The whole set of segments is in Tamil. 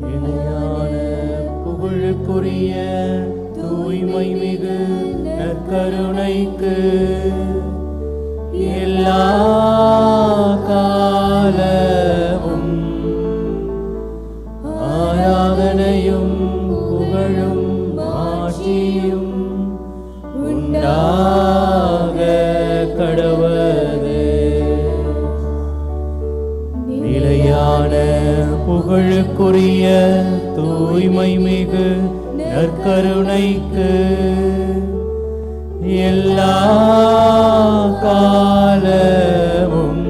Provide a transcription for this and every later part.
நிலையான புகழுக்குரிய தூய்மை மிகு நற்கருணைக்கு எல்லா காலமும் ஆராதனையும் புகழும் ஆட்சியும் உண்டாக கடவது. நிலையான புகழுக்குரிய தூய்மை மிகு நற்கருணைக்கு எல்லா காலமும்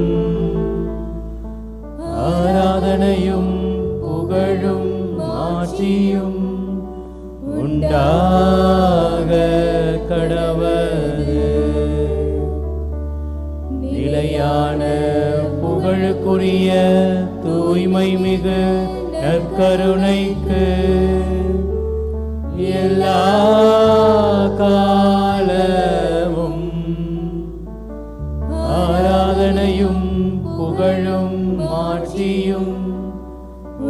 ஆராதனையும் புகழும் ஆட்சியும் உண்டாக கடவது. நிலையான புகழுக்குரிய தூய்மை மிகு நற்கருணைக்கு எல்லா காலமும் ஆராதனையும் புகழும் ஆட்சியும்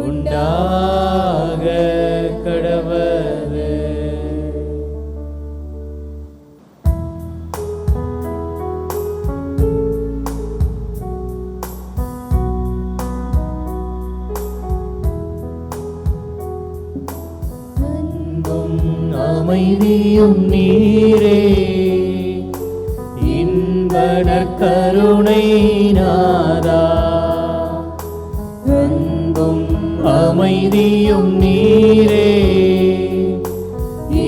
உண்டாக கடவது. அமைதியும் நீரே இன்ப நற்கருணை நாதா. அன்பும் அமைதியும் நீரே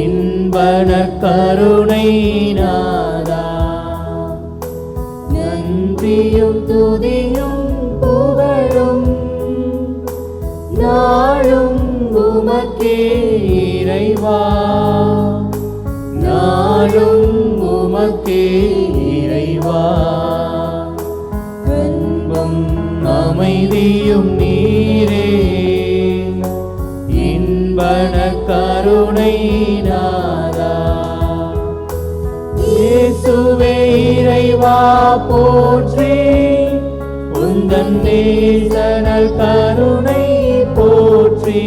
இன்ப நற்கருணை நாதா. நன்றியும் துதியும் புகழும் நாளும் உமக்கே இறைவா. நாளும் உமக்கே இறைவா. அன்பும் அமைதியும் நீரே இன்ப நற்கருணை நாதா. இயேசுவே இறைவா போற்றி. உந்தன் நேச நற்கருணை போற்றி.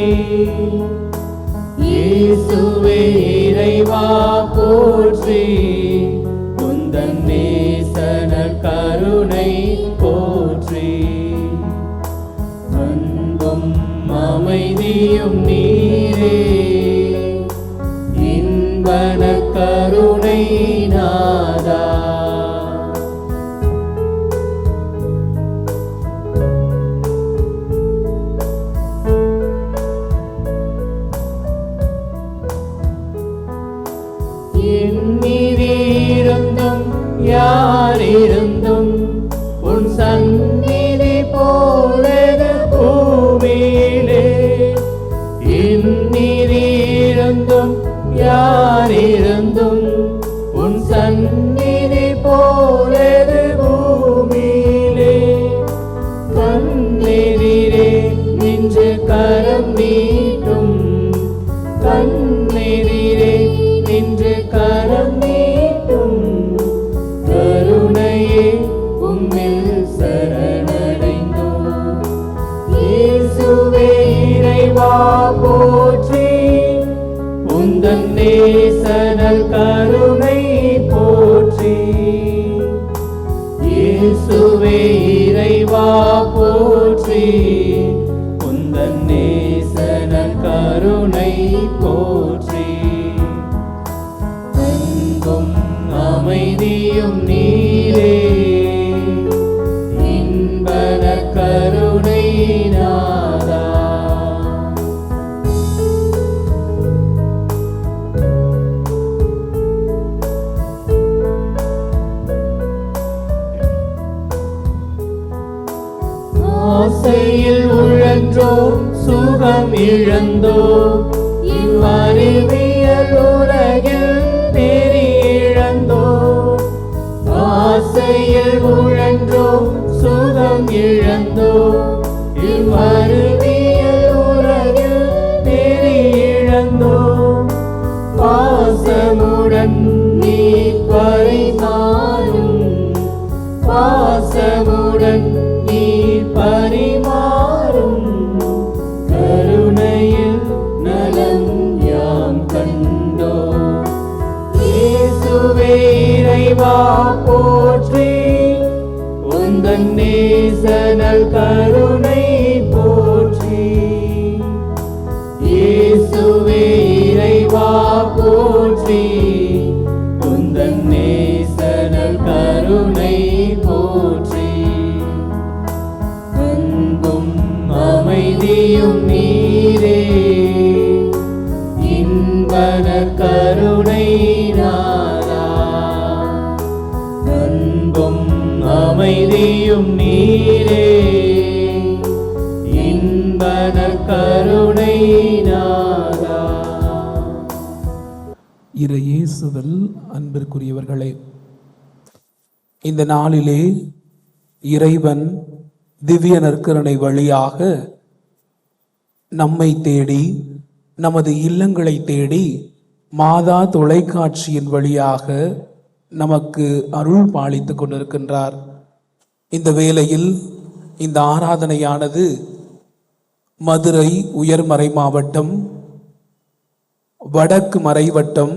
இயேசுவே இறைவா போற்றி. உந்தன் நேச நற்கருணை போற்றி. அன்பும் அமைதியும் நீரே இன்ப நற்கருணை நாதா. எண்ணிருந்தும் யாரிருந்தும் உன் சந்நிதி போலது பூமியிலே. எண்ணிருந்தும் யாரிருந்தும் உன் சந்நிதி போலது பூமியிலே. கண்ணெதிரே நின்று கரம் நீட்டும். கண்ணெதிரே நின்று கரம் நீட்டும். கருணையே உம்மில் சரணடைந்தோம். இயேசுவே இறைவா போற்றி. உந்தன் நேச நற்கருணை போற்றி. இயேசுவே இறைவா போற்றி. உந்தன் நேச நற்கருணை போற்றி. அன்பும் அமைதியும் நீரே இன்ப நற்கருணை நாதா. ஆசையில் உழன்றோ சுகம் இழந்தோ இவ்வறிவியல் உலகில் நெறி இழந்தோ. ஆசையில் உழன்றோ சுகம் இழந்தோ இவ்வறிவியல் உலகில் நெறி இழந்தோ. பாசமுடன் நீ பரிமாறும். பாசமுடன் நீ பரிமாறும். கருணை அமைதியும் நீரே, இன்பன கருணை நாதா. அன்பும் அமைதியும் நீரே, இன்பன கருணை நாதா. இறையேசுவில் அன்பிற்குரியவர்களே, இந்த நாளிலே இறைவன் திவ்ய நற்கருணை வழியாக நம்மை தேடி, நமது இல்லங்களை தேடி மாதா தொலைக்காட்சியின் வழியாக நமக்கு அருள் பாலித்துக் கொண்டிருக்கின்றார். இந்த வேளையில் இந்த ஆராதனையானது மதுரை உயர்மறை மாவட்டம், வடக்கு மறைவட்டம்,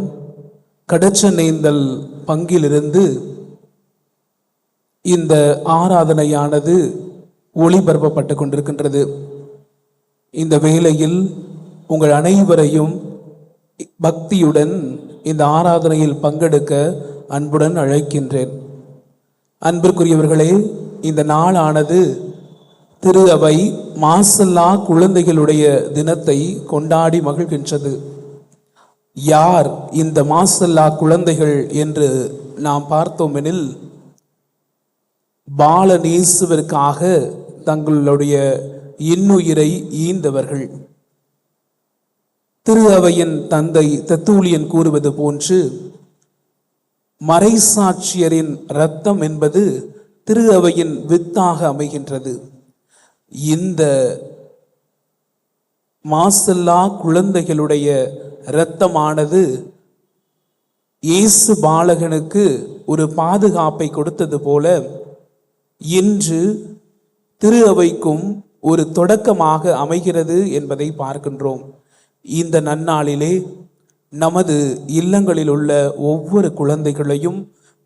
கடச்சநேந்தல் பங்கிலிருந்து இந்த ஆராதனையானது ஒளிபரப்பப்பட்டு கொண்டிருக்கின்றது. இந்த வேளையில் உங்கள் அனைவரையும் பக்தியுடன் இந்த ஆராதனையில் பங்கெடுக்க அன்புடன் அழைக்கின்றேன். அன்பிற்குரியவர்களே, இந்த நாளானது திரு அவை மாசல்லா குழந்தைகளுடைய தினத்தை கொண்டாடி மகிழ்கின்றது. யார் இந்த மாசல்லா குழந்தைகள் என்று நாம் பார்த்தோமெனில், பாலநேசுவிற்காக தங்களுடைய இன்னுயிரை ஈந்தவர்கள். திரு அவையின் தந்தை தெத்தூலியன் கூறுவது போன்று, மறைசாட்சியரின் இரத்தம் என்பது திரு அவையின் வித்தாக அமைகின்றது. இந்த மாசல்லா குழந்தைகளுடைய இரத்தமானது இயேசு பாலகனுக்கு ஒரு பாதுகாப்பை கொடுத்தது போல, இன்று திரு அவைக்கும் ஒரு தொடக்கமாக அமைகிறது என்பதை பார்க்கின்றோம். இந்த நன்னாளிலே நமது இல்லங்களில் உள்ள ஒவ்வொரு குழந்தைகளையும்,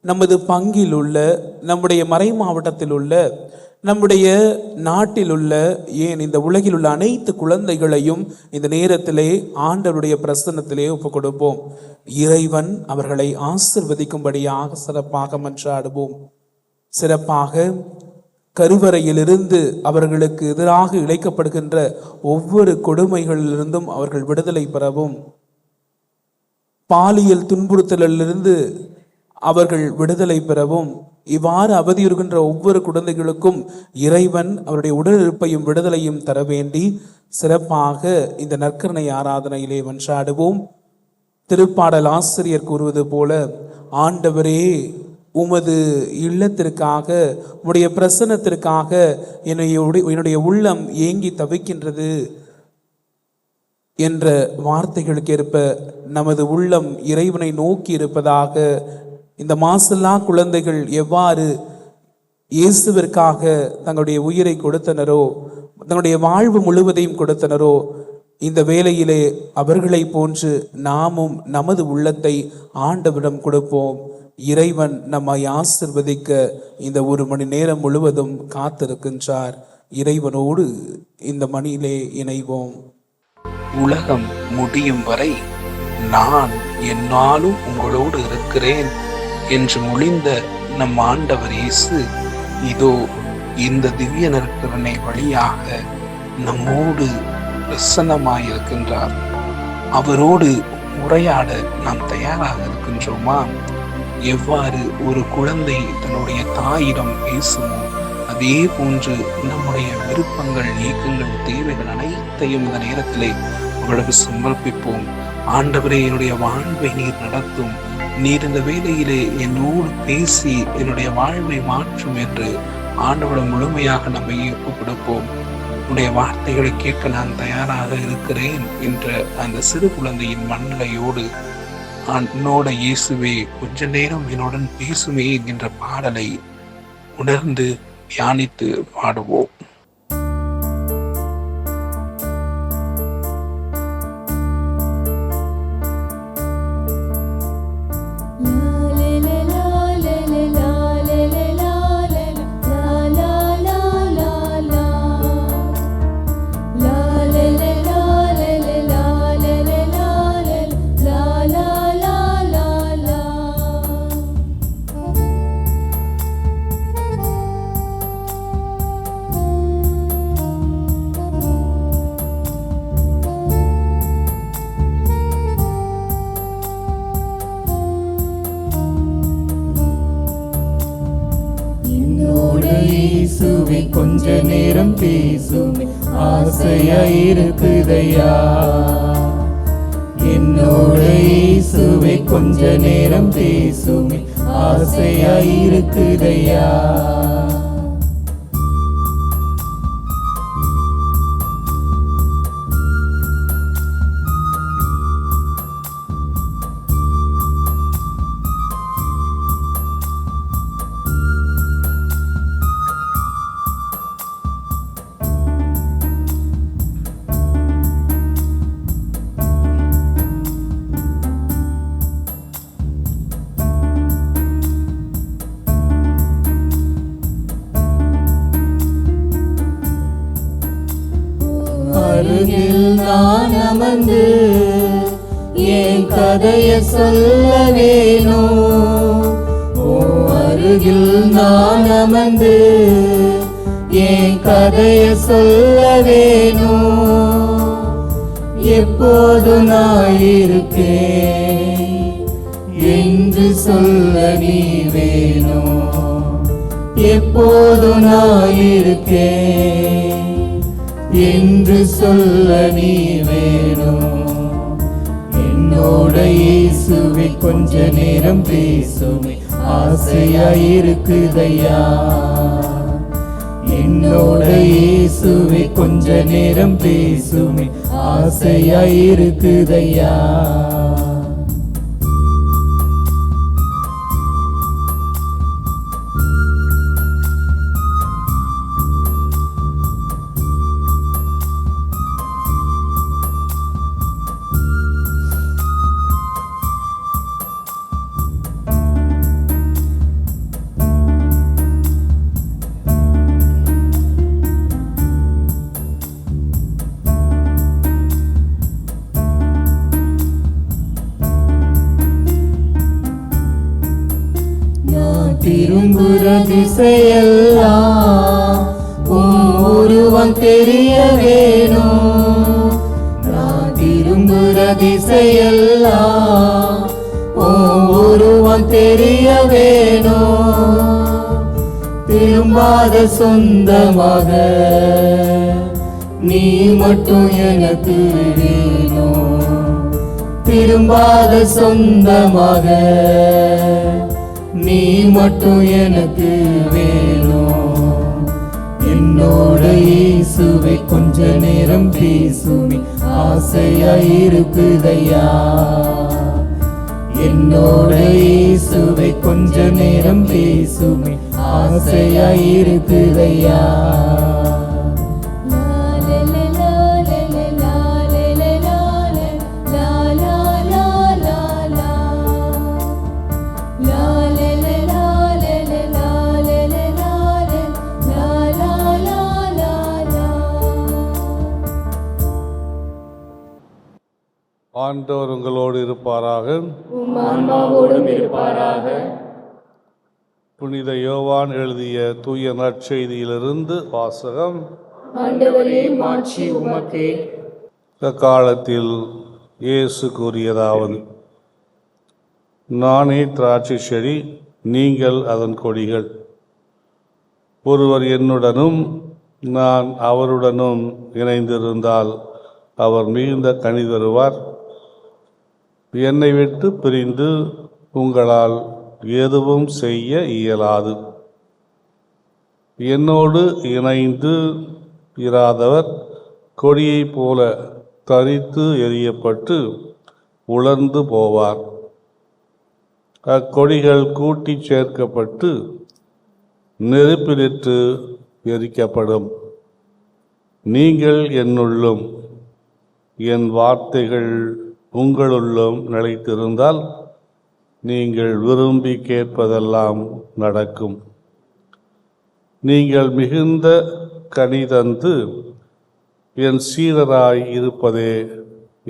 நமது பங்கில் உள்ள, நம்முடைய மறை மாவட்டத்தில் உள்ள, நம்முடைய நாட்டில் உள்ள, ஏன் இந்த உலகில் உள்ள அனைத்து குழந்தைகளையும் இந்த நேரத்திலே ஆண்டவருடைய பிரசன்னத்திலே ஒப்புக் கொடுப்போம். இறைவன் அவர்களை ஆசிர்வதிக்கும்படியாக சிறப்பாக மன்றாடுவோம். சிறப்பாக கருவறையிலிருந்து அவர்களுக்கு எதிராக இழைக்கப்படுகின்ற ஒவ்வொரு கொடுமைகளிலிருந்தும் அவர்கள் விடுதலை பெறவும், பாலியல் துன்புறுத்தலிலிருந்து அவர்கள் விடுதலை பெறவும், இவ்வாறு அவதியுறுகின்ற ஒவ்வொரு குழந்தைகளுக்கும் இறைவன் அவருடைய உடல் இருப்பையும் விடுதலையும் தர வேண்டி சிறப்பாக இந்த நற்கருணை ஆராதனையிலே மன்றாடுவோம். திருப்பாடல் ஆசிரியர் கூறுவது போல, ஆண்டவரே, உமது இல்லத்திற்காக, உடைய பிரசன்னத்திற்காக என்னுடைய உள்ளம் ஏங்கி தவிக்கின்றது என்ற வார்த்தைகளுக்கு ஏற்ப நமது உள்ளம் இறைவனை நோக்கி இருப்பதாக, இந்த மாசல்லா குழந்தைகள் எவ்வாறு இயேசுவிற்காக தங்களுடைய உயிரை கொடுத்தனரோ, தங்களுடைய வாழ்வு முழுவதையும் கொடுத்தனரோ, இந்த வேளையிலே அவர்களை போன்று நாமும் நமது உள்ளத்தை ஆண்டவரிடம் கொடுப்போம். இறைவன் நம்மை ஆசிர்வதிக்க இந்த ஒரு மணி நேரம் முழுவதும் காத்திருக்கின்றார். இறைவனோடு இந்த மணியிலே இணைவோம். உலகம் முடியும் வரை நான் என்னாலும் உங்களோடு இருக்கிறேன் என்று மொழிந்த நம் ஆண்டவர் இயேசு இதோ இந்த திவ்ய நற்கருணை வழியாக நம்மோடு பிரசன்னமாயிருக்கின்றார். அவரோடு உரையாட நாம் தயாராக இருக்கின்றோமா? எவ்வாறு ஒரு குழந்தை தன்னுடைய தாயிடம் பேசுமோ, அதே போன்று நம்முடைய விருப்பங்கள், ஏக்கங்கள், தேவைகள் அனைத்தையும் இந்த நேரத்திலே உங்களுக்கு சமர்ப்பிப்போம். ஆண்டவரே, என்னுடைய வாழ்வை நீர் நடத்தும், நீர் இந்த வேளையிலே என்னோடு பேசி என்னுடைய வாழ்வை மாற்றும் என்று ஆண்டவரிடம் முழுமையாக நம்மை ஒப்புக் கொடுப்போம். உன்னுடைய வார்த்தைகளை கேட்க நான் தயாராக இருக்கிறேன் என்ற அந்த சிறு குழந்தையின் மண்ணிலையோடு, என்னோட இயேசுவே கொஞ்ச நேரம் என்னுடன் பேசுமே என்கின்ற பாடலை உணர்ந்து தியானித்து பாடுவோம். நேரம் பேசுமே ஆசையாயிருக்குதையா. என்னோட இயேசுவே கொஞ்ச நேரம் பேசுமே ஆசையாயிருக்குதையா. அருகில் நான் அமர்ந்து என் கதைய சொல்ல வேணும். ஓ அருகில் நான் அமர்ந்து என் கதைய சொல்ல வேணும். எப்போது நான் இருக்கேன் என்று சொல்ல நீ வேணும். எப்போது நான் இருக்கேன் என்று சொல்ல நீ வேணும். என்னோட இயேசுவே கொஞ்ச நேரம் பேசுமே ஆசையாயிருக்குதையா. என்னோட இயேசுவே கொஞ்ச நேரம் பேசுமே ஆசையாயிருக்குதையா. திரும்புற திசையெல்லாம் உருவம் தெரிய வேணும். நான் திரும்புற திசையெல்லாம் உருவம் தெரிய வேணும். திரும்பாத சொந்தமாக நீ மட்டும் எனக்கு வேணும். திரும்பாத சொந்தமாக நீ மட்டும் எனக்கு வேணும். என்னோட இயேசுவே கொஞ்ச நேரம் பேசுமே ஆசையாயிருக்குதையா. என்னோட இயேசுவே கொஞ்ச நேரம் பேசுமே ஆசையாயிருக்குதையா. ஆண்டவர் உங்களோடு இருப்பாராக. உம் ஆன்மாவோடும் இருப்பாராக. புனித யோவான் எழுதிய தூய நற்செய்தியிலிருந்து வாசகம். ஆண்டவரே மாட்சி உமக்கே. அக்காலத்தில் இயேசு கூறியதாவது: நானே திராட்சை செடி, நீங்கள் அதன் கொடிகள். ஒருவர் என்னுடனும் நான் அவருடனும் இணைந்திருந்தால் அவர் மிகுந்த கனி தருவார். என்னை விட்டு பிரிந்து உங்களால் எதுவும் செய்ய இயலாது. என்னோடு இணைந்து இராதவர் கொடியைப் போல தரித்து எறியப்பட்டு உலர்ந்து போவார். அக்கொடிகள் கூட்டி சேர்க்கப்பட்டு நெருப்பிலிட்டு எரிக்கப்படும். நீங்கள் என்னுள்ளும் என் வார்த்தைகள் உங்களுள்ளும் நிலைத்திருந்தால் நீங்கள் விரும்பி கேட்பதெல்லாம் நடக்கும். நீங்கள் மிகுந்த கனி தந்து என் சீடராய் இருப்பதே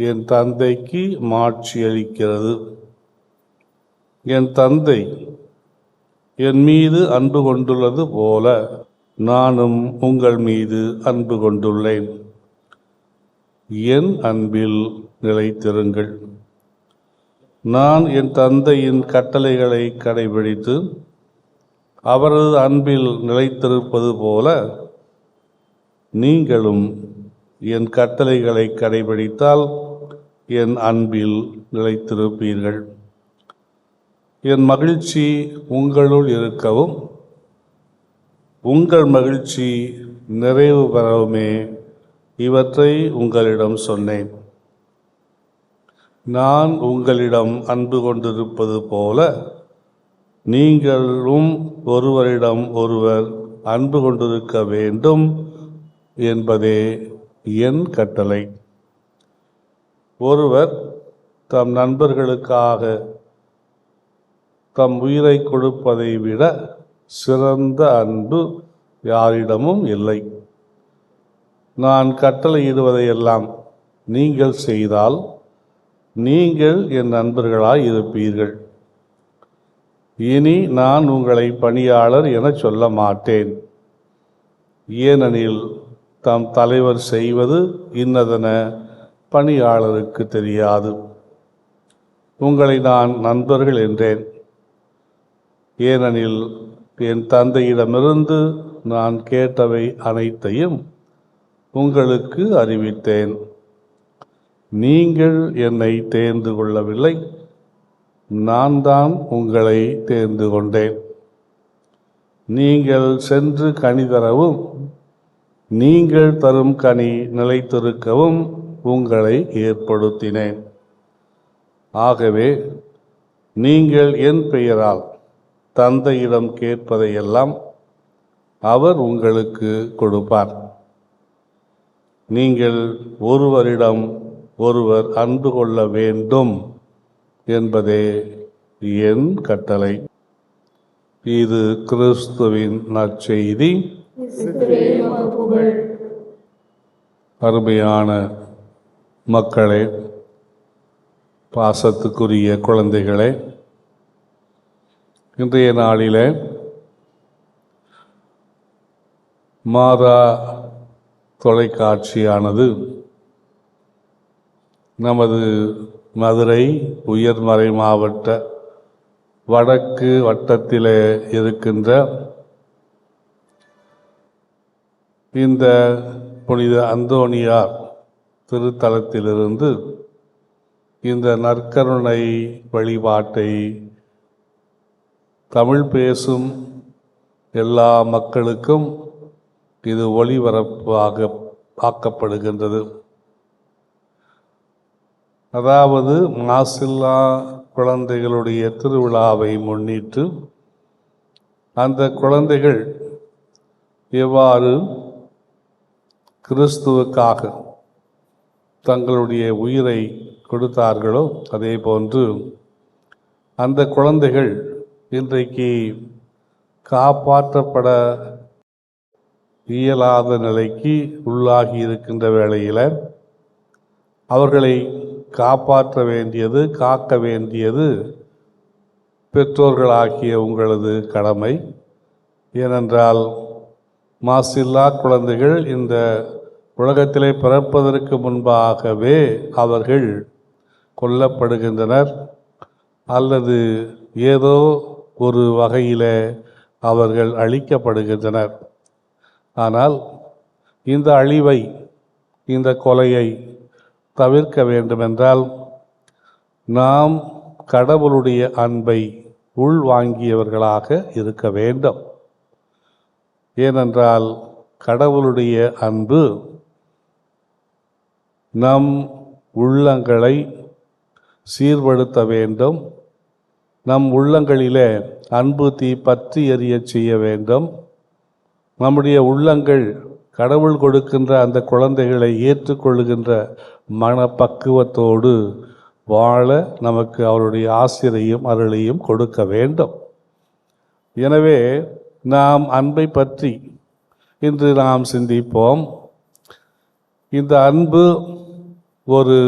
என் தந்தைக்கு மாட்சி அளிக்கிறது. என் தந்தை என் மீது அன்பு கொண்டுள்ளது போல நானும் உங்கள் மீது அன்பு கொண்டுள்ளேன். என் அன்பில் நிலைத்திருங்கள். நான் என் தந்தையின் கட்டளைகளை கடைபிடித்து அவரது அன்பில் நிலைத்திருப்பது போல நீங்களும் என் கட்டளைகளை கடைபிடித்தால் என் அன்பில் நிலைத்திருப்பீர்கள். என் மகிழ்ச்சி உங்களுள் இருக்கவும் உங்கள் மகிழ்ச்சி நிறைவு பெறவுமே இவற்றை உங்களிடம் சொன்னேன். நான் உங்களிடம் அன்பு கொண்டிருப்பது போல நீங்களும் ஒருவரிடம் ஒருவர் அன்பு கொண்டிருக்க வேண்டும் என்பதே என் கட்டளை. ஒருவர் தம் நண்பர்களுக்காக தம் உயிரை கொடுப்பதை விட சிறந்த அன்பு யாரிடமும் இல்லை. நான் கட்டளையிடுவதையெல்லாம் நீங்கள் செய்தால் நீங்கள் என் நண்பர்களாய் இருப்பீர்கள். இனி நான் உங்களை பணியாளர் என சொல்ல மாட்டேன். ஏனெனில் தம் தலைவர் செய்வது இன்னதென பணியாளருக்கு தெரியாது. உங்களை நான் நண்பர்கள் என்றேன். ஏனெனில் என் தந்தையிடமிருந்து நான் கேட்டவை அனைத்தையும் உங்களுக்கு அறிவித்தேன். நீங்கள் என்னை தேர்ந்து கொள்ளவில்லை, நான் தான் உங்களை தேர்ந்து கொண்டேன். நீங்கள் சென்று கனி தரவும் நீங்கள் தரும் கனி நிலைத்திருக்கவும் உங்களை ஏற்படுத்தினேன். ஆகவே நீங்கள் என் பெயரால் தந்தையிடம் கேட்பதையெல்லாம் அவர் உங்களுக்கு கொடுப்பார். நீங்கள் ஒருவரிடம் ஒருவர் அன்பு கொள்ள வேண்டும் என்பதே என் கட்டளை. இது கிறிஸ்துவின் நற்செய்தி. அருமையான மக்களே, பாசத்துக்குரிய குழந்தைகளே, இன்றைய நாளிலே மாதா தொலைக்காட்சியானது நமது மதுரை உயர்மறை மாவட்ட வடக்கு வட்டத்திலே இருக்கின்ற இந்த புனித அந்தோனியார் திருத்தலத்திலிருந்து இந்த நற்கருணை வழிபாட்டை தமிழ் பேசும் எல்லா மக்களுக்கும் இது ஒளிபரப்பாக ஆக்கப்படுகின்றது. அதாவது மாசில்லா குழந்தைகளுடைய திருவிழாவை முன்னிட்டு அந்த குழந்தைகள் எவ்வாறு கிறிஸ்துவுக்காக தங்களுடைய உயிரை கொடுத்தார்களோ அதே போன்று அந்த குழந்தைகள் இன்றைக்கு காப்பாற்றப்பட இயலாத நிலைக்கு உள்ளாகி இருக்கின்ற வேளையில் அவர்களை காப்பாற்ற வேண்டியது, காக்க வேண்டியது பெற்றோர்களாகிய உங்களது கடமை. ஏனென்றால் மாசில்லா குழந்தைகள் இந்த உலகத்திலே பிறப்பதற்கு முன்பாகவே அவர்கள் கொல்லப்படுகின்றனர் அல்லது ஏதோ ஒரு வகையில் அவர்கள் அழிக்கப்படுகின்றனர். ஆனால் இந்த அழிவை, இந்த கொலையை தவிர்க்க வேண்டுமென்றால் நாம் கடவுளுடைய அன்பை உள்வாங்கியவர்களாக இருக்க வேண்டும். ஏனென்றால் கடவுளுடைய அன்பு நம் உள்ளங்களை சீர்படுத்த வேண்டும். நம் உள்ளங்களிலே அன்பு தீ பற்றி எரிய செய்ய வேண்டும். நம்முடைய உள்ளங்கள் கடவுள் கொடுக்கின்ற அந்த குழந்தைகளை ஏற்றுக்கொள்ளுகின்ற மனப்பக்குவத்தோடு வாழ நமக்கு அவருடைய ஆசிரையும் அருளையும் கொடுக்க வேண்டும். எனவே நாம் அன்பை பற்றி இன்று நாம் சிந்திப்போம். இந்த அன்பு ஒரு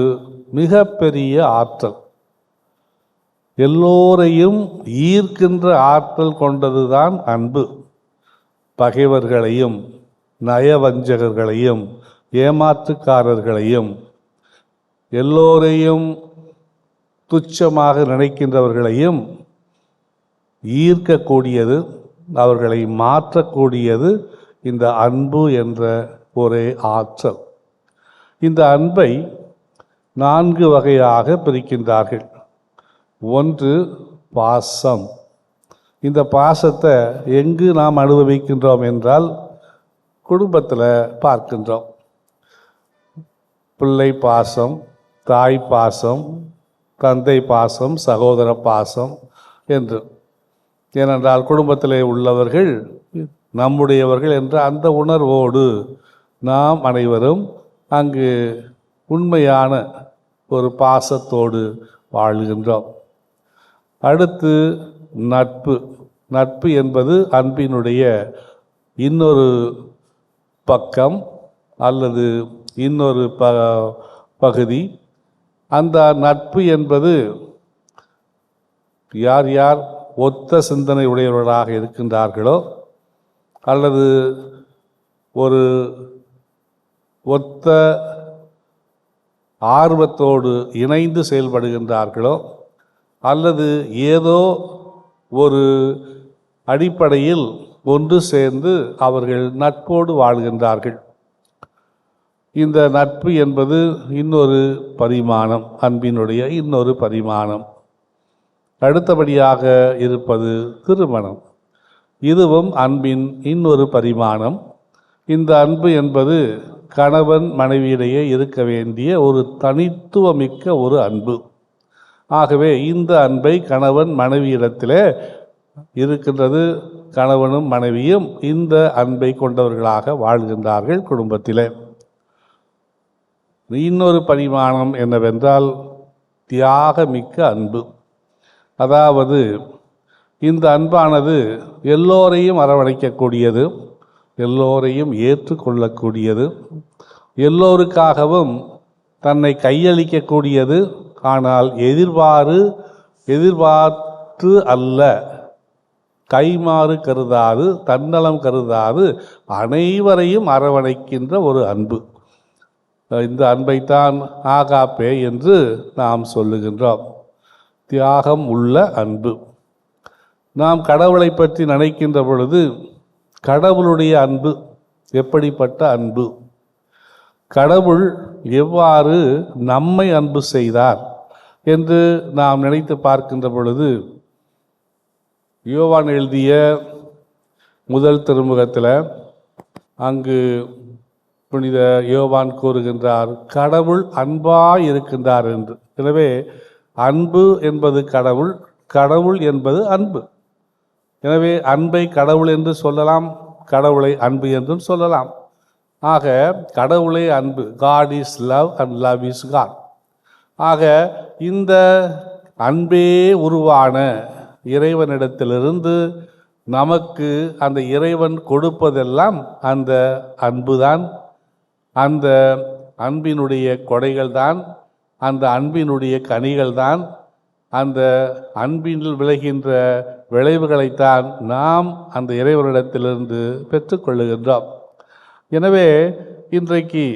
மிகப்பெரிய ஆற்றல், எல்லோரையும் ஈர்க்கின்ற ஆற்றல் கொண்டதுதான் அன்பு. பகைவர்களையும் நயவஞ்சகர்களையும் ஏமாற்றுக்காரர்களையும் எல்லோரையும் துச்சமாக நினைக்கின்றவர்களையும் ஈர்க்கக்கூடியது, அவர்களை மாற்றக்கூடியது இந்த அன்பு என்ற ஒரே ஆற்றல். இந்த அன்பை 4 வகையாக பிரிக்கின்றார்கள். ஒன்று பாசம். இந்த பாசத்தை எங்கு நாம் அனுபவிக்கின்றோம் என்றால் குடும்பத்தில் பார்க்கின்றோம். பிள்ளை பாசம், தாய் பாசம், தந்தை பாசம், சகோதர பாசம் என்று. ஏனென்றால் குடும்பத்திலே உள்ளவர்கள் நம்முடையவர்கள் என்ற அந்த உணர்வோடு நாம் அனைவரும் அங்கு உண்மையான ஒரு பாசத்தோடு வாழ்கின்றோம். அடுத்து நட்பு. நட்பு என்பது அன்பினுடைய இன்னொரு பக்கம் அல்லது இன்னொரு பகுதி. அந்த நட்பு என்பது யார் யார் ஒத்த சிந்தனை உடையவர்களாக இருக்கின்றார்களோ அல்லது ஒரு ஒத்த ஆர்வத்தோடு இணைந்து செயல்படுகின்றார்களோ அல்லது ஏதோ ஒரு அடிப்படையில் ஒன்று சேர்ந்து அவர்கள் நட்போடு வாழ்கின்றார்கள். இந்த நட்பு என்பது இன்னொரு பரிமாணம், அன்பினுடைய இன்னொரு பரிமாணம். அடுத்தபடியாக இருப்பது திருமணம். இதுவும் அன்பின் இன்னொரு பரிமாணம். இந்த அன்பு என்பது கணவன் மனைவியிடையே இருக்க வேண்டிய ஒரு தனித்துவமிக்க ஒரு அன்பு. ஆகவே இந்த அன்பை கணவன் மனைவியிடத்திலே இருக்கின்றது. கணவனும் மனைவியும் இந்த அன்பை கொண்டவர்களாக வாழ்கின்றார்கள் குடும்பத்திலே. இன்னொரு பரிமாணம் என்னவென்றால் தியாகமிக்க அன்பு. அதாவது இந்த அன்பானது எல்லோரையும் அரவணைக்கக்கூடியது, எல்லோரையும் ஏற்றுக்கொள்ளக்கூடியது, எல்லோருக்காகவும் தன்னை கையளிக்கக்கூடியது. ஆனால் எதிர்பார்த்து அல்ல, கைமாறு கருதாது, தன்னலம் கருதாது அனைவரையும் அரவணைக்கின்ற ஒரு அன்பு. இந்த அன்பைத்தான் ஆகாப்பே என்று நாம் சொல்லுகின்றோம். தியாகம் உள்ள அன்பு. நாம் கடவுளை பற்றி நினைக்கின்ற பொழுது கடவுளுடைய அன்பு எப்படிப்பட்ட அன்பு, கடவுள் எவ்வாறு நம்மை அன்பு செய்தார் என்று நாம் நினைத்து பார்க்கின்ற பொழுது யோவான் எழுதிய முதல் திருமுகத்தில் அங்கு புனித யோவான் கூறுகின்றார், கடவுள் அன்பாய் இருக்கின்றார் என்று. எனவே அன்பு என்பது கடவுள், கடவுள் என்பது அன்பு. எனவே அன்பை கடவுள் என்று சொல்லலாம், கடவுளை அன்பு என்றும் சொல்லலாம். ஆக கடவுளே அன்பு, God is love and love is God. ஆக இந்த அன்பே உருவான இறைவனிடத்திலிருந்து நமக்கு அந்த இறைவன் கொடுப்பதெல்லாம் அந்த அன்புதான், அந்த அன்பினுடைய கொடைகள்தான், அந்த அன்பினுடைய கனிகள்தான், அந்த அன்பினில் விளைகின்ற விளைவுகளைத்தான் நாம் அந்த இறைவனிடத்திலிருந்து பெற்றுக்கொள்ளுகின்றோம். எனவே இன்றைக்கு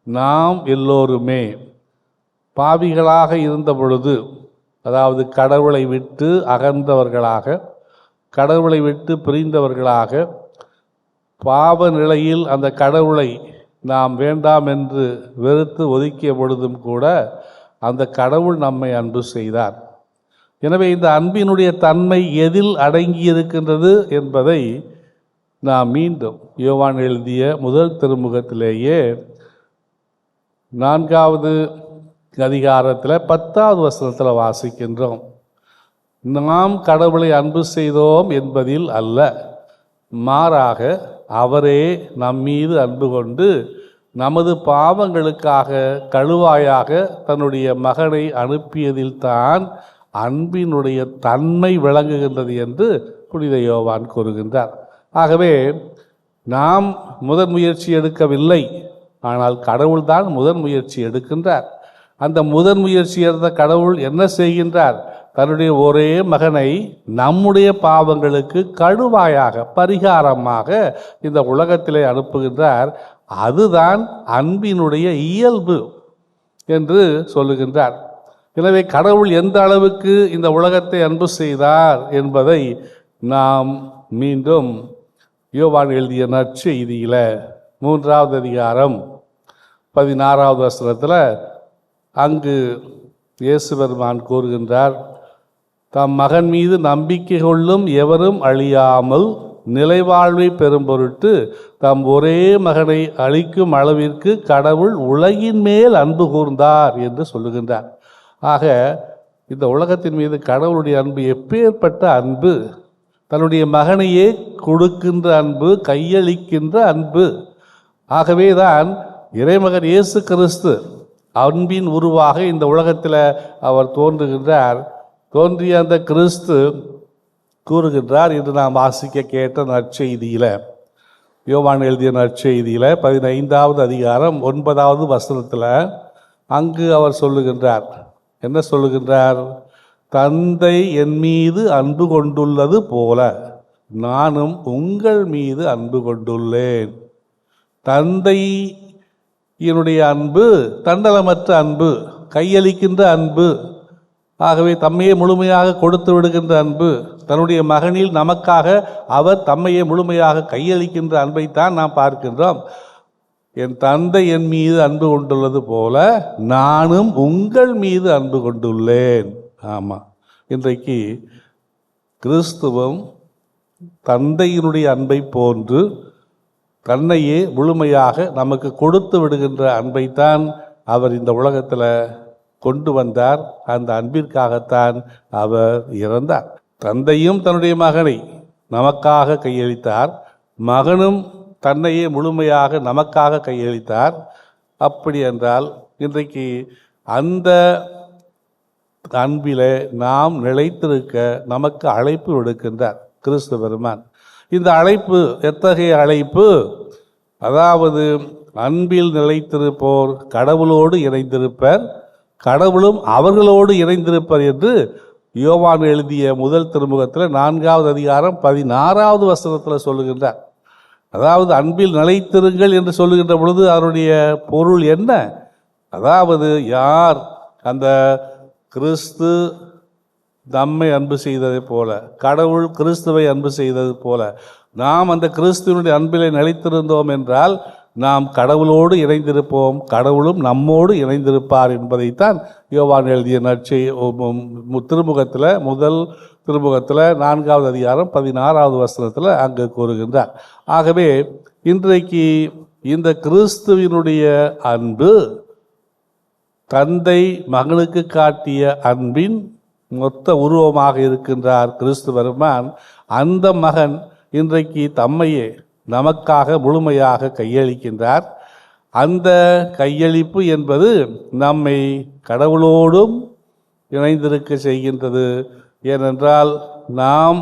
நாம் எல்லோருமே பாவிகளாக இருந்த பொழுது, அதாவது கடவுளை விட்டு அகன்றவர்களாக, கடவுளை விட்டு பிரிந்தவர்களாக, பாவ நிலையில் அந்த கடவுளை நாம் வேண்டாம் என்று வெறுத்து ஒதுக்கிய பொழுதும் கூட அந்த கடவுள் நம்மை அன்பு செய்தார். எனவே இந்த அன்பினுடைய தன்மை எதில் அடங்கியிருக்கின்றது என்பதை நாம் மீண்டும் யோவான் எழுதிய முதல் திருமுகத்திலேயே 4வது அதிகாரத்தில் 10வது வசனத்தில் வாசிக்கின்றோம். நாம் கடவுளை அன்பு செய்தோம் என்பதில் அல்ல, மாறாக அவரே நம்மீது அன்பு கொண்டு நமது பாவங்களுக்காக கழுவாயாக தன்னுடைய மகனை அனுப்பியதில் தான் அன்பினுடைய தன்மை விளங்குகின்றது என்று புனித யோவான் கூறுகின்றார். ஆகவே நாம் முதன் முயற்சி எடுக்கவில்லை, ஆனால் கடவுள்தான் முதன் முயற்சி எடுக்கின்றார். அந்த முதன் முயற்சி எடுத்த கடவுள் என்ன செய்கின்றார்? தன்னுடைய ஒரே மகனை நம்முடைய பாவங்களுக்கு கழுவாயாக, பரிகாரமாக இந்த உலகத்திலே அனுப்புகின்றார். அதுதான் அன்பினுடைய இயல்பு என்று சொல்லுகின்றார். எனவே கடவுள் எந்த அளவுக்கு இந்த உலகத்தை அன்பு செய்தார் என்பதை நாம் மீண்டும் யோவான் எழுதிய நற்செய்தியில 3வது அதிகாரம் 16வது வசனத்தில் அங்கு இயேசு பெருமான் கூறுகின்றார், தம் மகன் மீது நம்பிக்கை கொள்ளும் எவரும் அழியாமல் நிலைவாழ்வை பெறும் பொருட்டு தம் ஒரே மகனை அளிக்கும் அளவிற்கு கடவுள் உலகின் மேல் அன்பு கூர்ந்தார் என்று சொல்லுகின்றார். ஆக இந்த உலகத்தின் மீது கடவுளுடைய அன்பு எப்பேற்பட்ட அன்பு! தன்னுடைய மகனையே கொடுக்கின்ற அன்பு, கையளிக்கின்ற அன்பு. ஆகவே தான் இறைமகன் இயேசு கிறிஸ்து அன்பின் உருவாக இந்த உலகத்தில் அவர் தோன்றுகின்றார். தோன்றிய அந்த கிறிஸ்து கூறுகின்றார் என்று நாம் வாசிக்க கேட்ட நற்செய்தியில், யோவான் எழுதிய நற்செய்தியில் 15வது அதிகாரம் 9வது வசனத்தில் அங்கு அவர் சொல்லுகின்றார். என்ன சொல்லுகின்றார்? தந்தை என் மீது அன்பு கொண்டுள்ளது போல நானும் உங்கள் மீது அன்பு கொண்டுள்ளேன். தந்தையினுடைய அன்பு தன்னலமற்ற அன்பு, கையளிக்கின்ற அன்பு. ஆகவே தம்மையே முழுமையாக கொடுத்து விடுகின்ற அன்பு. தன்னுடைய மகனில் நமக்காக அவர் தம்மையே முழுமையாக கையளிக்கின்ற அன்பைத்தான் நாம் பார்க்கின்றோம். என் தந்தை என் மீது அன்பு கொண்டுள்ளது போல நானும் உங்கள் மீது அன்பு கொண்டுள்ளேன். ஆமாம், இன்றைக்கு கிறிஸ்துவும் தந்தையினுடைய அன்பை போன்று தன்னையே முழுமையாக நமக்கு கொடுத்து விடுகின்ற அன்பைத்தான் அவர் இந்த உலகத்தில் கொண்டு வந்தார். அந்த அன்பிற்காகத்தான் அவர் இறந்தார். தந்தையும் தன்னுடைய மகனை நமக்காக கையளித்தார், மகனும் தன்னையே முழுமையாக நமக்காக கையளித்தார். அப்படி என்றால் இன்றைக்கு அந்த அன்பிலே நாம் நிலைத்திருக்க நமக்கு அழைப்பு விடுக்கின்றார் கிறிஸ்து பெருமான். இந்த அழைப்பு எத்தகைய அழைப்பு? அதாவது அன்பில் நிலைத்திருப்போர் கடவுளோடு இணைந்திருப்பர், கடவுளும் அவர்களோடு இணைந்திருப்பர் என்று யோவான் எழுதிய முதல் திருமுகத்தில் 4வது அதிகாரம் 16வது வசனத்தில் சொல்லுகின்றார். அதாவது அன்பில் நிலைத்திருங்கள் என்று சொல்லுகின்ற பொழுது அதனுடைய பொருள் என்ன? அதாவது யார் அந்த கிறிஸ்து நம்மை அன்பு செய்ததை போல, கடவுள் கிறிஸ்துவை அன்பு செய்தது போல நாம் அந்த கிறிஸ்துவனுடைய அன்பிலே நிலைத்திருந்தோம் என்றால் நாம் கடவுளோடு இணைந்திருப்போம், கடவுளும் நம்மோடு இணைந்திருப்பார் என்பதைத்தான் யோவான் எழுதிய திருமுகத்தில் முதல் திருமுகத்தில் 4வது அதிகாரம் 16வது வசனத்தில் அங்கு கூறுகின்றார். ஆகவே இன்றைக்கு இந்த கிறிஸ்துவினுடைய அன்பு தந்தை மகனுக்கு காட்டிய அன்பின் மொத்த உருவமாக இருக்கின்றார் கிறிஸ்து பெருமான். அந்த மகன் இன்றைக்கு தம்மையே நமக்காக முழுமையாக கையளிக்கின்றார். அந்த கையளிப்பு என்பது நம்மை கடவுளோடும் இணைந்திருக்க செய்கின்றது. ஏனென்றால் நாம்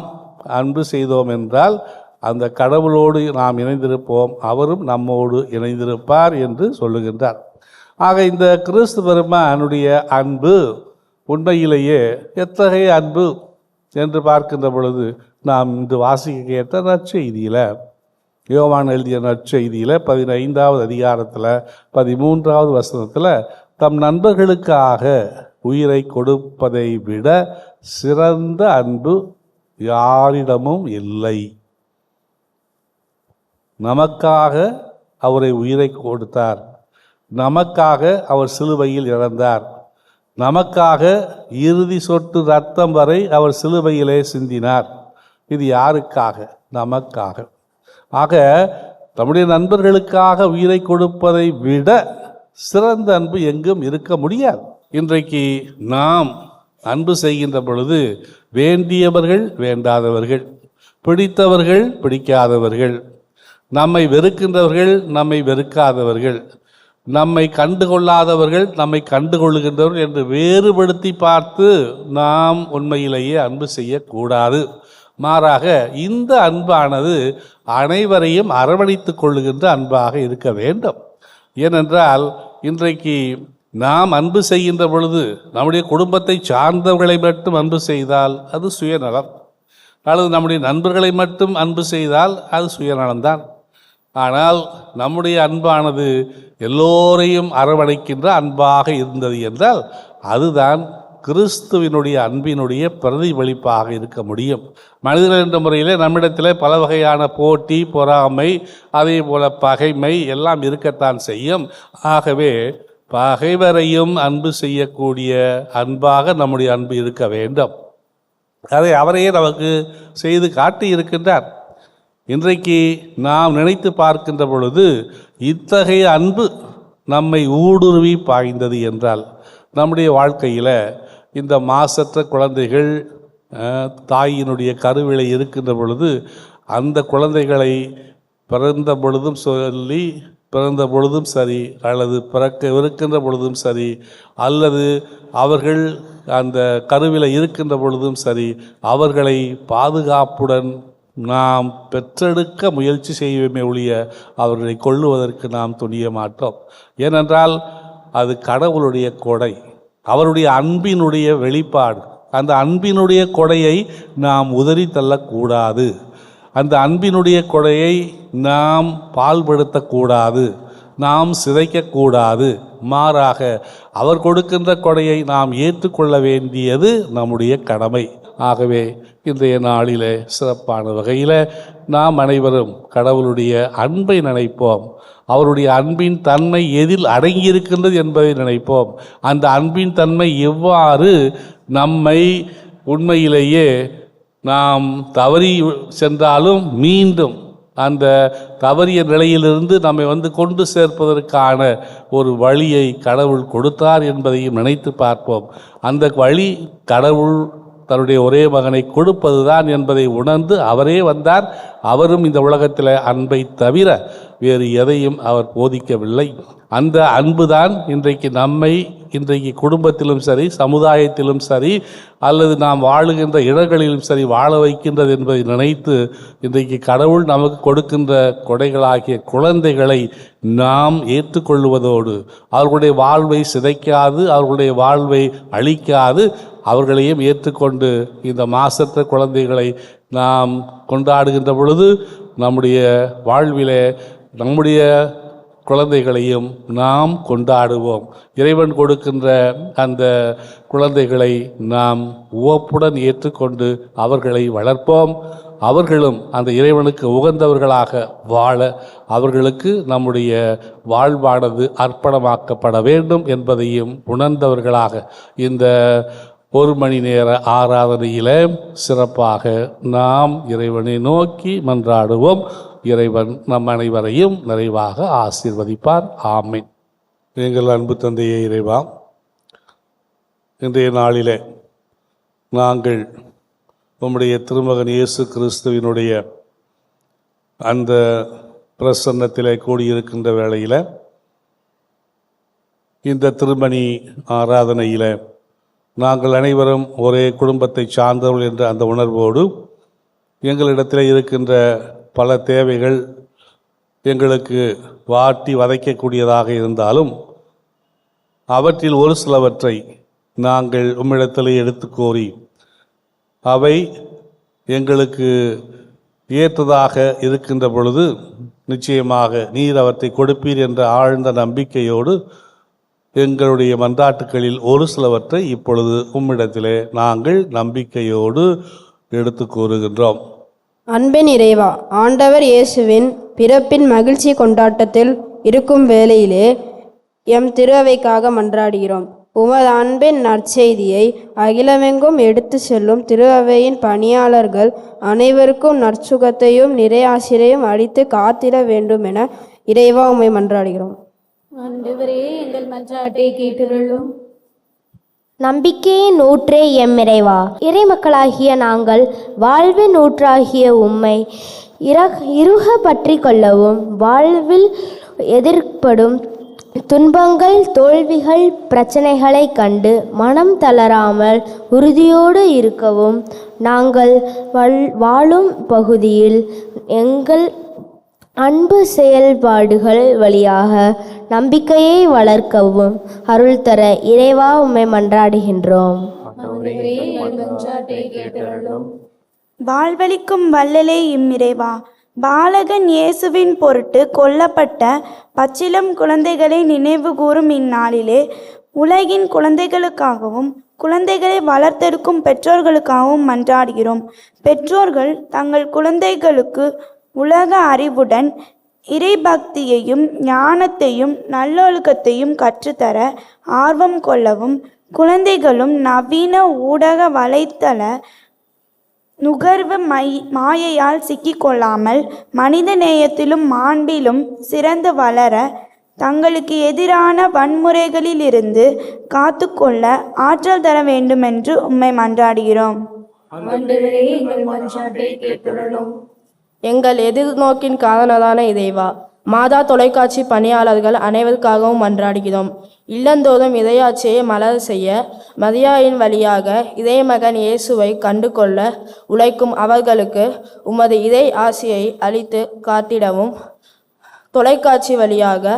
அன்பு செய்தோம் என்றால் அந்த கடவுளோடு நாம் இணைந்திருப்போம், அவரும் நம்மோடு இணைந்திருப்பார் என்று சொல்லுகின்றார். ஆக இந்த கிறிஸ்து பெருமானுடைய அன்பு உண்மையிலேயே எத்தகைய அன்பு என்று பார்க்கின்ற பொழுது நாம் இன்று வாசிக்க கேட்ட நற்செய்தியில், யோவான் எழுதிய நற்செய்தியில் 15வது அதிகாரத்தில் 13வது வசனத்தில் தம் நண்பர்களுக்காக உயிரை கொடுப்பதை விட சிறந்த அன்பு யாரிடமும் இல்லை. நமக்காக அவரை உயிரை கொடுத்தார், நமக்காக அவர் சிலுவையில் இறந்தார், நமக்காக இறுதி சொட்டு ரத்தம் வரை அவர் சிலுவையிலே சிந்தினார். இது யாருக்காக? நமக்காக. ஆக நம்முடைய நண்பர்களுக்காக உயிரை கொடுப்பதை விட சிறந்த அன்பு எங்கும் இருக்க முடியாது. இன்றைக்கு நாம் அன்பு செய்கின்ற பொழுது வேண்டியவர்கள் வேண்டாதவர்கள், பிடித்தவர்கள் பிடிக்காதவர்கள், நம்மை வெறுக்கின்றவர்கள் நம்மை வெறுக்காதவர்கள், நம்மை கண்டுகொள்ளாதவர்கள் நம்மை கண்டுகொள்ளுகின்றவர்கள் என்று வேறுபடுத்தி பார்த்து நாம் உண்மையிலேயே அன்பு செய்யக்கூடாது. மாறாக இந்த அன்பானது அனைவரையும் அரவணைத்து கொள்ளுகின்ற அன்பாக இருக்க வேண்டும். ஏனென்றால் இன்றைக்கு நாம் அன்பு செய்கின்ற பொழுது நம்முடைய குடும்பத்தை சார்ந்தவர்களை மட்டும் அன்பு செய்தால் அது சுயநலம், அல்லது நம்முடைய நண்பர்களை மட்டும் அன்பு செய்தால் அது சுயநலம்தான். ஆனால் நம்முடைய அன்பானது எல்லோரையும் அரவணைக்கின்ற அன்பாக இருந்தது என்றால் அதுதான் கிறிஸ்துவினுடைய அன்பினுடைய பிரதிபலிப்பாக இருக்க முடியும். மனிதர்கள் என்ற முறையில் நம்மிடத்தில் பல வகையான போட்டி, பொறாமை, அதே போல பகைமை எல்லாம் இருக்கத்தான் செய்யும். ஆகவே பகைவரையும் அன்பு செய்யக்கூடிய அன்பாக நம்முடைய அன்பு இருக்க வேண்டும். அதை அவரையே நமக்கு செய்து காட்டி இருக்கின்றார். இன்றைக்கு நாம் நினைத்து பார்க்கின்ற பொழுது இத்தகைய அன்பு நம்மை ஊடுருவி பாய்ந்தது என்றால் நம்முடைய வாழ்க்கையில் இந்த மாசற்ற குழந்தைகள் தாயினுடைய கருவிலை இருக்கின்ற பொழுது அந்த குழந்தைகளை பிறந்த பொழுதும் சரி, அல்லது இருக்கின்ற பொழுதும் சரி, அல்லது அவர்கள் அந்த கருவிலை இருக்கின்ற பொழுதும் சரி, அவர்களை பாதுகாப்புடன் நாம் பெற்றெடுக்க முயற்சி செய்வோமே ஒழிய அவர்களை கொள்ளுவதற்கு நாம் துணிய மாட்டோம். ஏனென்றால் அது கடவுளுடைய கொடை, அவருடைய அன்பினுடைய வெளிப்பாடு. அந்த அன்பினுடைய கொடையை நாம் உதறி தள்ளக்கூடாது. அந்த அன்பினுடைய கொடையை நாம் பால்படுத்தக்கூடாது, நாம் சிதைக்கக்கூடாது. மாறாக அவர் கொடுக்கின்ற கொடையை நாம் ஏற்றுக்கொள்ள வேண்டியது நம்முடைய கடமை. ஆகவே இன்றைய நாளிலே சிறப்பான வகையில் நாம் அனைவரும் கடவுளுடைய அன்பை நினைப்போம். அவருடைய அன்பின் தன்மை எதில் அடங்கியிருக்கின்றது என்பதை நினைப்போம். அந்த அன்பின் தன்மை எவ்வாறு நம்மை உண்மையிலேயே நாம் தவறி சென்றாலும் மீண்டும் அந்த தவறிய நிலையிலிருந்து நம்மை கொண்டு சேர்ப்பதற்கான ஒரு வழியை கடவுள் கொடுத்தார் என்பதையும் நினைத்து பார்ப்போம். அந்த வழி கடவுள் தன்னுடைய ஒரே மகனை கொடுப்பதுதான் என்பதை உணர்ந்து அவரே வந்தார். அவரும் இந்த உலகத்தில் அன்பை தவிர வேறு எதையும் அவர் போதிக்கவில்லை. அந்த அன்புதான் இன்றைக்கு குடும்பத்திலும் சரி, சமுதாயத்திலும் சரி, அல்லது நாம் வாழுகின்ற இடங்களிலும் சரி வாழ வைக்கின்றது என்பதை நினைத்து இன்றைக்கு கடவுள் நமக்கு கொடுக்கின்ற கொடைகளாகிய குழந்தைகளை நாம் ஏற்றுக்கொள்வதோடு அவர்களுடைய வாழ்வை சிதைக்காது, அவர்களுடைய வாழ்வை அழிக்காது, அவர்களையும் ஏற்றுக்கொண்டு இந்த மாசற்ற குழந்தைகளை நாம் கொண்டாடுகின்ற பொழுது நம்முடைய வாழ்விலே நம்முடைய குழந்தைகளையும் நாம் கொண்டாடுவோம். இறைவன் கொடுக்கின்ற அந்த குழந்தைகளை நாம் உவப்புடன் ஏற்றுக்கொண்டு அவர்களை வளர்ப்போம். அவர்களும் அந்த இறைவனுக்கு உகந்தவர்களாக வாழ அவர்களுக்கு நம்முடைய வாழ்வானது அர்ப்பணமாக்கப்பட வேண்டும் என்பதையும் உணர்ந்தவர்களாக இந்த 1 மணி நேர ஆராதனையில் சிறப்பாக நாம் இறைவனை நோக்கி மன்றாடுவோம். இறைவன் நம் அனைவரையும் நிறைவாக ஆசீர்வதிப்பார். ஆமீன். எங்கள் அன்பு தந்தையே இறைவா, இன்றைய நாளிலே நாங்கள் உம்முடைய திருமகன் இயேசு கிறிஸ்துவினுடைய அந்த பிரசன்னத்திலே கூடியிருக்கின்ற வேளையில் இந்த திருமணி ஆராதனையில் நாங்கள் அனைவரும் ஒரே குடும்பத்தை சார்ந்தவர்கள் என்ற அந்த உணர்வோடு எங்களிடத்தில் இருக்கின்ற பல தேவைகள் எங்களுக்கு வாட்டி வதைக்கக்கூடியதாக இருந்தாலும் அவற்றில் ஒரு சிலவற்றை நாங்கள் உம்மிடத்தில் எடுத்து கோரி அவை எங்களுக்கு ஏற்றதாக இருக்கின்ற பொழுது நிச்சயமாக நீர் அவற்றை கொடுப்பீர் என்ற ஆழ்ந்த நம்பிக்கையோடு எங்களுடைய மன்றாட்டுக்களில் ஒரு சிலவற்றை இப்பொழுது உம்மிடத்திலே நாங்கள் நம்பிக்கையோடு எடுத்து கூறுகின்றோம். அன்பின் இறைவா, ஆண்டவர் இயேசுவின் பிறப்பின் மகிழ்ச்சி கொண்டாட்டத்தில் இருக்கும் வேளையிலே எம் திருஅவைக்காக மன்றாடுகிறோம். உமது அன்பின் நற்செய்தியை அகிலமெங்கும் எடுத்து செல்லும் திருஅவையின் பணியாளர்கள் அனைவருக்கும் நற்சுகத்தையும் நிறையாசிரையும் அளித்து காத்திட வேண்டும் என இறைவா உம்மை மன்றாடுகிறோம். ஆண்டவரே, எங்கள் மன்றாட்டை கேட்டருளும். நம்பிக்கையின் ஊற்றே எம் இறைவா, இறைமக்களாகிய நாங்கள் வாழ்வின் ஊற்றாகிய உம்மை இறுக பற்றி கொள்ளவும், வாழ்வில் எதிர்ப்படும் துன்பங்கள், தோல்விகள், பிரச்சனைகளை கண்டு மனம் தளராமல் உறுதியோடு இருக்கவும், நாங்கள் வாழும் பகுதியில் எங்கள் அன்பு செயல்பாடுகள் வழியாக நம்பிக்கையை வளர்க்கவும் அருள் தர இறைவா உம்மை மன்றாடுகின்றோம். வாழ்வளிக்கும் வள்ளலே இம்மிறைவா, பாலகன் இயேசுவின் பொருட்டு கொல்லப்பட்ட பச்சிளம் குழந்தைகளை நினைவு கூறும் இந்நாளிலே உலகின் குழந்தைகளுக்காகவும் குழந்தைகளை வளர்த்தெடுக்கும் பெற்றோர்களுக்காகவும் மன்றாடுகிறோம். பெற்றோர்கள் தங்கள் குழந்தைகளுக்கு உலக அறிவுடன் இறைபக்தியையும் ஞானத்தையும் நல்லொழுக்கத்தையும் கற்றுத்தர ஆர்வம் கொள்ளவும், குழந்தைகளும் நவீன ஊடக வலைத்தள நுகர்வு மாயையால் சிக்கிக்கொள்ளாமல் மனித நேயத்திலும் மாண்பிலும் சிறந்து வளர, தங்களுக்கு எதிரான வன்முறைகளிலிருந்து காத்துக்கொள்ள ஆற்றல் தர வேண்டுமென்று உம்மை மன்றாடுகிறோம். ஆண்டவரே, எங்கள் மன்றாட்டை கேட்டருளும். எங்கள் எதிர்நோக்கின் காரணதான இறைவா, மாதா தொலைக்காட்சி பணியாளர்கள் அனைவருக்காகவும் மன்றாடுகிறோம். இல்லந்தோறும் இறையாட்சியை மலர செய்ய மரியாயின் வழியாக இறைமகன் இயேசுவை கண்டு கொள்ள உழைக்கும் அவர்களுக்கு உமது இறை ஆசியை அளித்து காத்திடவும், தொலைக்காட்சி வழியாக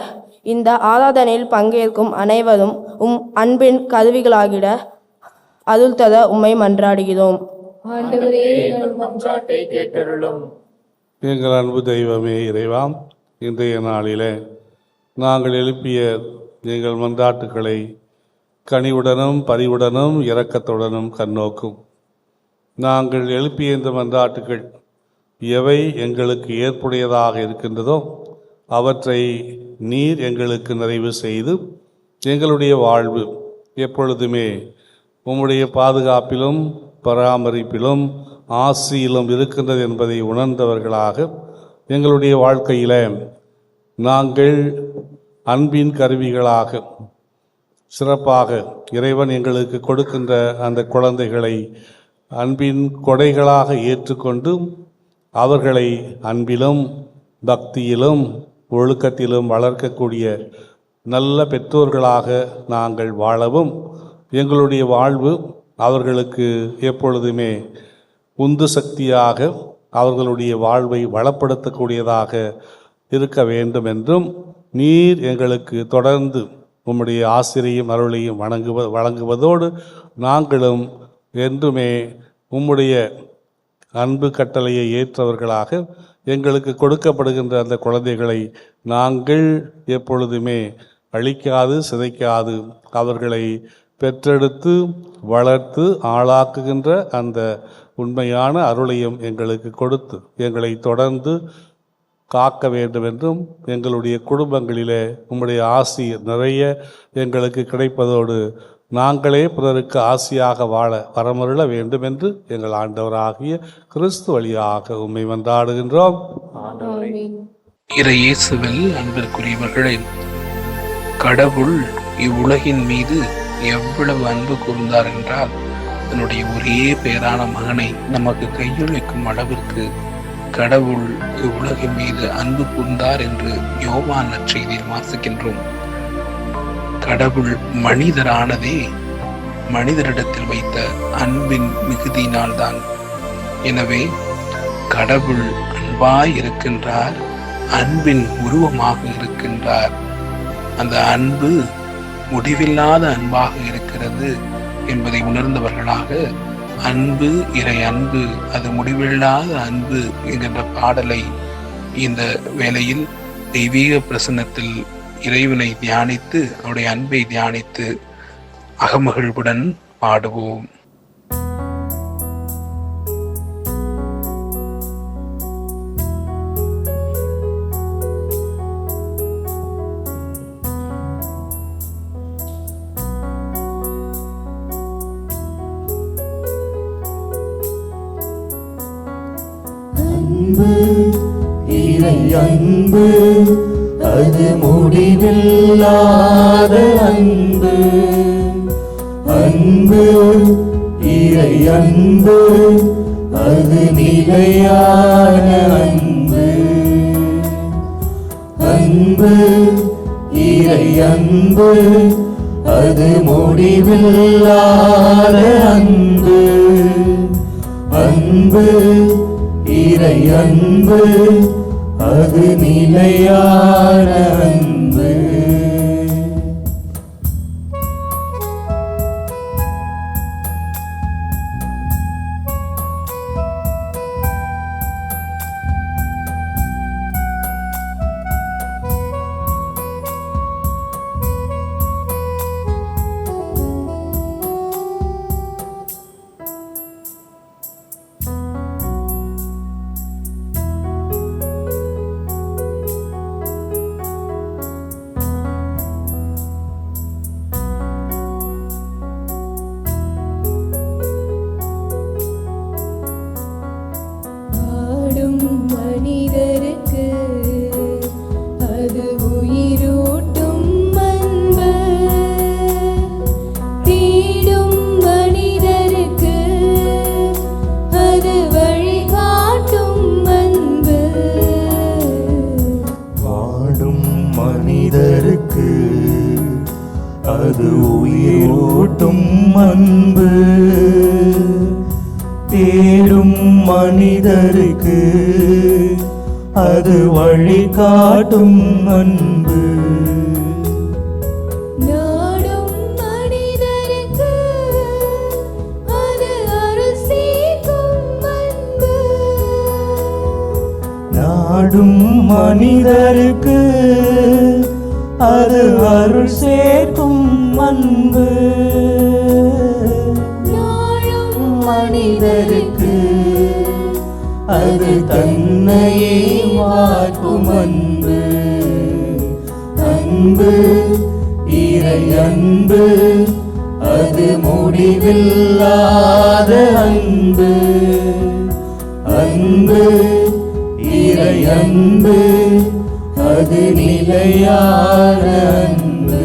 இந்த ஆராதனையில் பங்கேற்கும் அனைவரும் அன்பின் கருவிகளாகிட அருள் தர உம்மை மன்றாடுகிறோம். ஆண்டவரே, எங்கள் மன்றாட்டை கேட்டருளும். எங்கள் அன்பு தெய்வமே இறைவாம், இன்றைய நாளிலே நாங்கள் எழுப்பிய எங்கள் மன்றாட்டுக்களை கனிவுடனும் பரிவுடனும் இரக்கத்துடனும் கண்ணோக்கும். நாங்கள் எழுப்பிய இந்த மன்றாட்டுக்கள் எவை எங்களுக்கு ஏற்புடையதாக இருக்கின்றதோ அவற்றை நீர் எங்களுக்கு நிறைவு செய்து எங்களுடைய வாழ்வு எப்பொழுதுமே உம்முடைய பாதுகாப்பிலும் பராமரிப்பிலும் ஆசியிலும் இருக்கின்றது என்பதை உணர்ந்தவர்களாக எங்களுடைய வாழ்க்கையில் நாங்கள் அன்பின் கருவிகளாக சிறப்பாக இறைவன் எங்களுக்கு கொடுக்கின்ற அந்த குழந்தைகளை அன்பின் கொடைகளாக ஏற்றுக்கொண்டு அவர்களை அன்பிலும் பக்தியிலும் ஒழுக்கத்திலும் வளர்க்கக்கூடிய நல்ல பெற்றோர்களாக நாங்கள் வாழவும், எங்களுடைய வாழ்வு அவர்களுக்கு எப்பொழுதுமே உந்து சக்தியாக அவர்களுடைய வாழ்வை வளப்படுத்தக்கூடியதாக இருக்க வேண்டும் என்றும், நீர் எங்களுக்கு தொடர்ந்து உம்முடைய ஆசிரியையும் அருளையும் வழங்குவதோடு நாங்களும் என்றுமே உம்முடைய அன்பு கட்டளையை ஏற்றவர்களாக எங்களுக்கு கொடுக்கப்படுகின்ற அந்த குழந்தைகளை நாங்கள் எப்பொழுதுமே அழிக்காது சிதைக்காது அவர்களை பெற்றெடுத்து வளர்த்து ஆளாக்குகின்ற அந்த உண்மையான அருளையும் எங்களுக்கு கொடுத்து எங்களை தொடர்ந்து காக்க வேண்டும் என்றும், எங்களுடைய குடும்பங்களிலே உம்முடைய ஆசி நிறைய எங்களுக்கு கிடைப்பதோடு நாங்களே பிறருக்கு ஆசியாக வாழ வரமருள வேண்டும் என்று எங்கள் ஆண்டவராகிய கிறிஸ்து வழியாக உம்மை மன்றாடுகின்றோம். இறையேசுவில் அன்பிற்குரியவர்களே, கடவுள் இவ்வுலகின் மீது எவ்வளவு அன்பு கூர்ந்தார் என்றால், தன்னுடைய ஒரே பேரான மகனை நமக்கு கையளிக்கும் அளவிற்கு கடவுள் இவ்வுலகின் மீது அன்பு கூர்ந்தார் என்று யோவான் நற்செய்தியில் வாசிக்கின்றோம். கடவுள் மனிதரானதே மனிதரிடத்தில் வைத்த அன்பின் மிகுதியினால்தான். எனவே கடவுள் அன்பாய் இருக்கின்றார், அன்பின் உருவமாக இருக்கின்றார். அந்த அன்பு முடிவில்லாத அன்பாக இருக்கிறது என்பதை உணர்ந்தவர்களாக அன்பு இறை அன்பு, அது முடிவில்லாத அன்பு என்கின்ற பாடலை இந்த வேளையில் தெய்வீக பிரசன்னத்தில் இறைவனை தியானித்து அவருடைய அன்பை தியானித்து அகமகிழ்வுடன் பாடுவோம். அன்பு இறை அன்பு, அது முடிவில்லாத அன்பு. அன்பு இறை அன்பு, அது நிலையான அன்பு. அன்பு இறை அன்பு, அது முடிவில்லாத அன்பு. அன்பு இறை அன்பு, அது நிலையான அன்பு. அது உயிரூட்டும் அன்பு. தேடும் மனிதருக்கு அது வழிகாட்டும் அன்பு. நாடும் மனிதருக்கு அது அருள் சேர்க்கும் அன்பு. நாடும் மனிதருக்கு அது அருள் சேர்க்கும் அன்பு. நாடும் மனிதருக்கு அது தன்னையே வார்க்கும் அன்பு. அன்பு இறை அன்பு அது முடிவில்லாத அன்பு. அன்பு இறை அன்பு அது நிலையான அன்பு.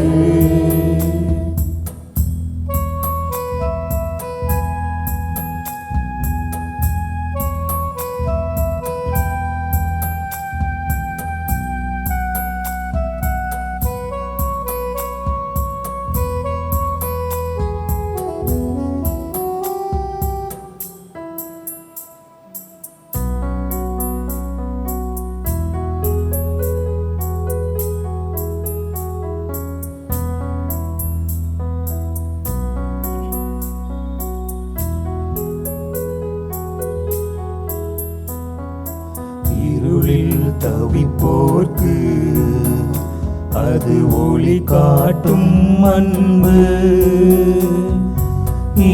இருளில் தவிப்போர்க்கு அது ஒளி காட்டும் அன்பு.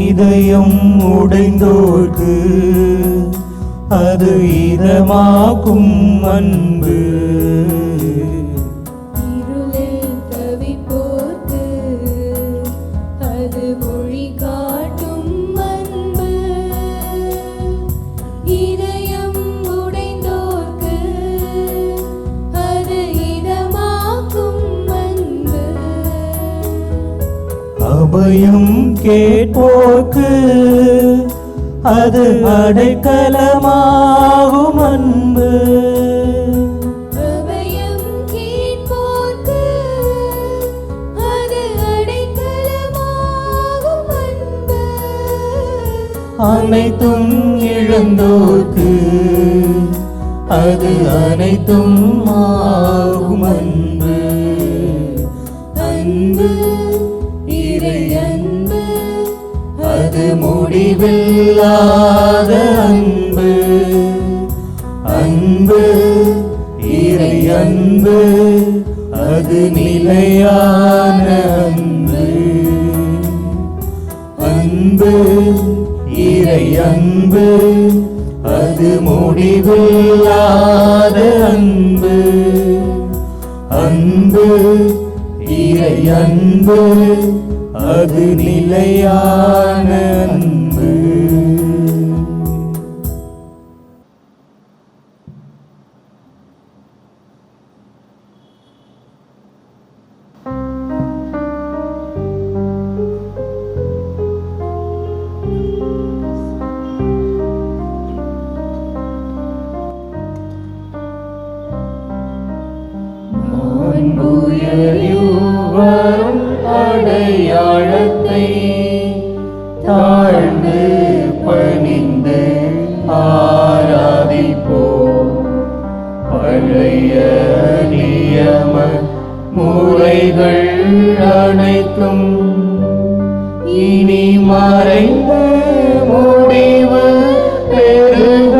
இதயம் உடைந்தோர்க்கு அது இதமாக்கும் அன்பு. இருளில் தவிப்போர்க்கு அது ஒளி காட்டும் அன்பு. இதயம் உடைந்தோர்க்கு அது இதமாக்கும் அன்பு. அபயம் கேட்போர்க்கு அது அடைக்கலமாகும் அன்பு. அபயம் கேட்போர்க்கு அது அடைக்கலமாகும் அன்பு. அனைத்தும் இழந்தோர்க்கு அது அனைத்தும் ஆகும் அன்பு. அன்பு இறை அன்பு அது முடிவில்லாத அன்பு. அன்பு இறை அன்பு அது நிலையான அன்பு. அன்பு இறை அன்பு அது முடிவில்லாத அன்பு. அன்பு இறை அன்பு அது நிலையான அன்பு. வரும் அடையாளத்தை தாழ்ந்து பணிந்து ஆராதிப்போம். பழைய நியம முறைகள் அனைத்தும் இனி மறைந்து முடிவு பெறுக.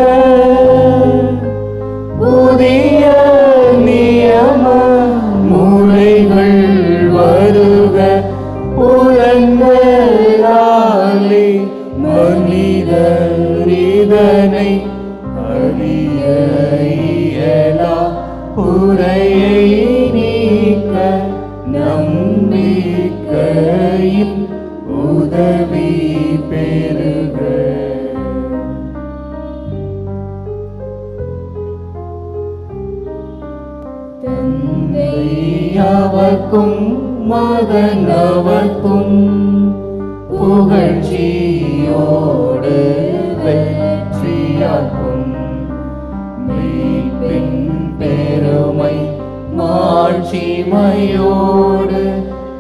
புதிய நியம முறைகள் வருக. புலன்களாலே மனிதர் இதனை அறிய இயலா. புரையை நீக்க நம்பிக்கையின் உதவி பெறுக. அவர்க்கும் மகன் அவர்க்கும் புகழ்ச்சியோடு வெற்றியாக்கும். மீட்பின் பெருமை மாட்சிமையோடு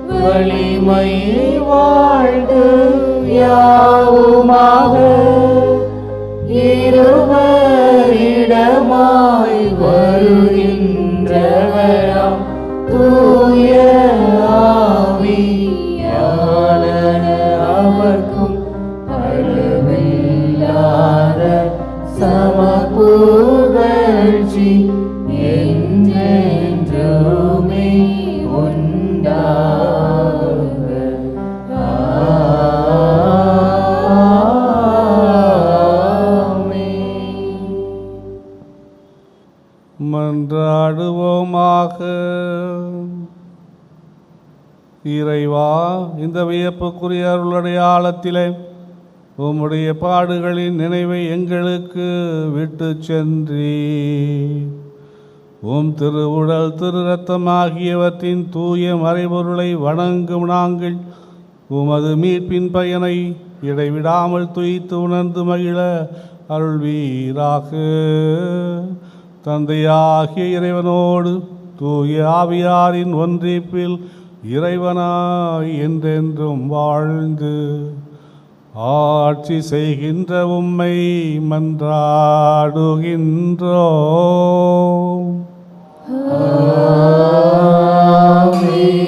வலிமை வாழ்த்து யாவுமாக இருவரிடமாய் வருகின்றவராம் தூய ஆவியான அவர்க்கும் அளவில்லாத சமபுகழ்ச்சி என்றென்றுமே உண்டாகுக. ஆமென். மன்றாடுவோமாக. இறைவா, இந்த வியப்புக்குரிய அருளடையாளத்திலே உம்முடைய பாடுகளின் நினைவை எங்களுக்கு விட்டு சென்றீ. உம் திருவுடல் திரு ரத்தம் ஆகியவற்றின் தூய மறைபொருளை வணங்கும் நாங்கள் உமது மீட்பின் பயனை இடைவிடாமல் துய்த்து உணர்ந்து மகிழ அருள்வீராக. தந்தையாகிய இறைவனோடு தூய ஆவியாரின் ஒன்றிப்பில் இறைவனாய் என்றென்றும் வாழ்ந்து ஆட்சி செய்கின்ற உம்மை மன்றாடுகின்றோம். ஆமென்.